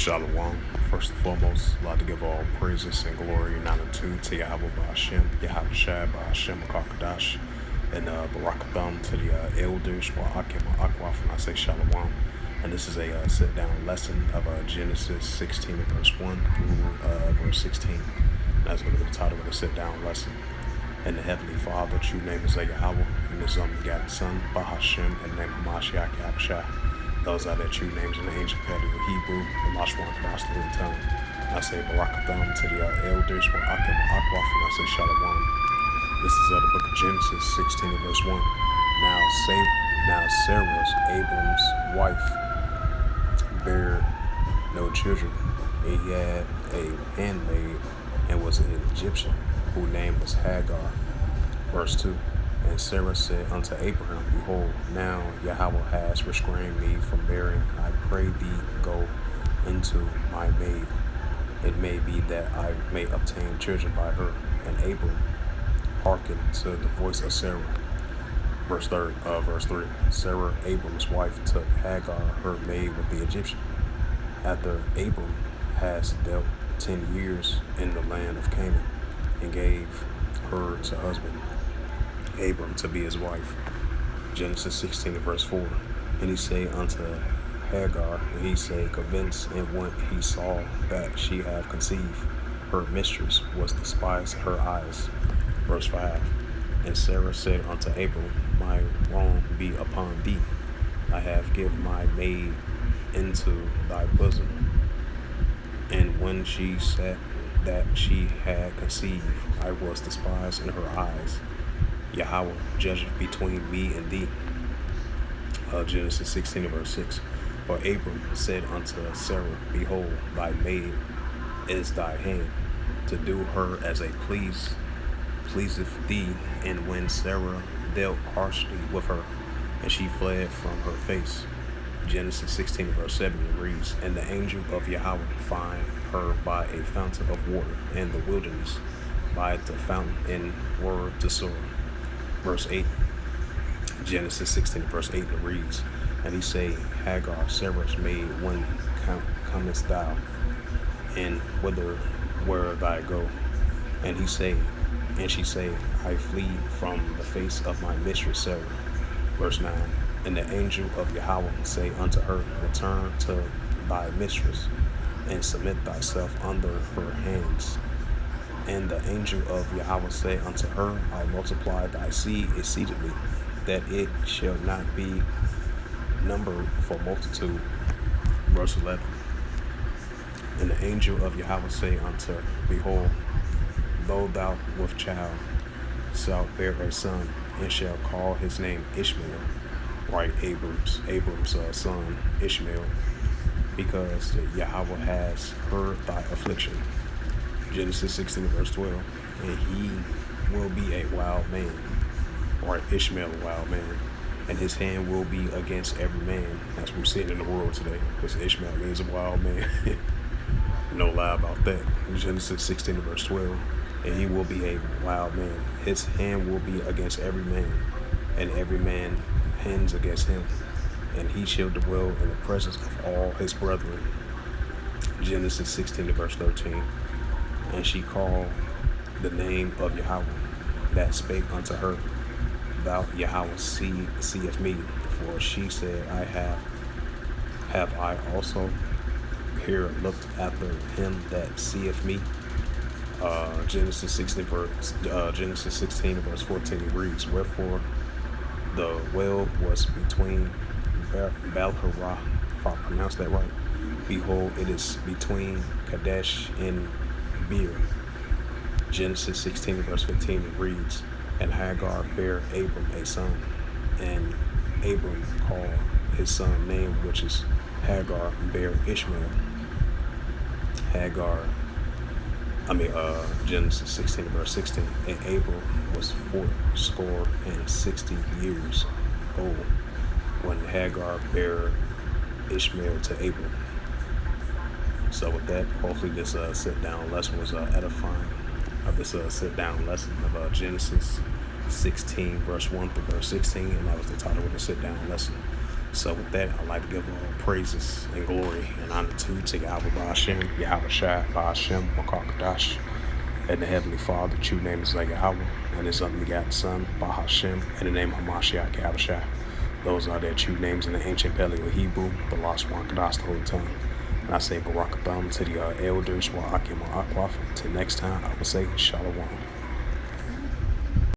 Shalom. First and foremost, I'd like to give all praises and glory and honor to Yahweh Ba'Hashem, Yahweh Shai Ba'Hashem Akakadash, and Barakatham to the elders, Wa'akim Akwaf, and I say Shalom. And this is a sit-down lesson of Genesis 16 verse 1 through verse 16. That's going to be the title of the sit-down lesson. And the Heavenly Father, true name is Yahweh, and His only begotten Son, Ba'Hashem, and the name of Mashiach Yahushua. Those are their true names in the ancient Paleo Hebrew, the Mashwan Kadash, the root tongue. I say Barakatham to the elders, Wa'akim Akwaf, and I say Shalom. This is the book of Genesis 16 verse 1. Now Sarah's, Abram's wife, bare no children. And he had a handmaid, and was an Egyptian, whose name was Hagar. Verse 2. And Sarah said unto Abraham, Behold, now Yahweh has restrained me from bearing. I pray thee, go into my maid. It may be that I may obtain children by her. And Abram hearkened to the voice of Sarah. Verse 3. Sarah, Abram's wife, took Hagar, her maid, with the Egyptian. After Abram has dealt 10 years in the land of Canaan, and gave her to husband Abram to be his wife. Genesis 16 verse 4. And he said unto Hagar, and he said, convinced, and when he saw that she had conceived, her mistress was despised in her eyes. Verse 5. And Sarah said unto Abram, my wrong be upon thee. I have given my maid into thy bosom. And when she said that she had conceived, I was despised in her eyes. Yahweh judgeth between me and thee. Genesis 16 verse 6. For Abram said unto Sarah, Behold, thy maid is thy hand, to do her as it pleaseth thee. And when Sarah dealt harshly with her, and she fled from her face. Genesis 16 verse 7 reads, And the angel of Yahweh find her by a fountain of water in the wilderness, by the fountain in Word to Sora. Verse 8, Genesis 16 verse 8 reads, And he say, Hagar, Sarah's maid, when comest thou, and whither where thy go? And he say, and she say, I flee from the face of my mistress Sarah. Verse 9, And the angel of Yahweh say unto her, Return to thy mistress, and submit thyself under her hands. And the angel of Yahweh say unto her, I multiply thy seed exceedingly, that it shall not be numbered for multitude. Verse 11. And the angel of Yahweh say unto her, Behold, though thou with child shalt bear a son, and shall call his name Ishmael. Right, Abram's son Ishmael, because Yahweh has heard thy affliction. Genesis 16 verse 12. And he will be a wild man, or Ishmael a wild man, and his hand will be against every man. That's what we're seeing in the world today, because Ishmael means a wild man. No lie about that. Genesis 16 verse 12. And he will be a wild man. His hand will be against every man, and every man hands against him, and he shall dwell in the presence of all his brethren. Genesis 16 verse 13. And she called the name of Yahweh that spake unto her, Thou Yahweh seeth me. For she said, have I also here looked after him that seeth me? Genesis 16 verse 14 reads, Wherefore the well was between Baal-Harah, if I pronounce that right. Behold, it is between Kadesh and Beer. Genesis 16 verse 15 reads, And Hagar bare Abram a son, and Abram called his son name, which is Hagar, bare Ishmael. Genesis 16 verse 16. And Abram was 60 years old when Hagar bare Ishmael to Abram. So with that, hopefully this sit-down lesson was edifying. Of this sit-down lesson of Genesis 16 verse 1 through verse 16, and that was the title of the sit-down lesson. So with that, I'd like to give all praises and glory and honor to Yahweh Ba'ashem, Yahweh Shai, Ba'ashem, Makakadash, and the Heavenly Father, true name is Yahweh, and His unbegotten Son, Bahashem, in the name of Hamashiach Yahweh Shai. Those are their true names in the ancient Paleo Hebrew, the lost one, Kadash the whole tongue. And I say Barak Atham to the elders, Wa'akim Akwaf. Till next time, I will say Shalom.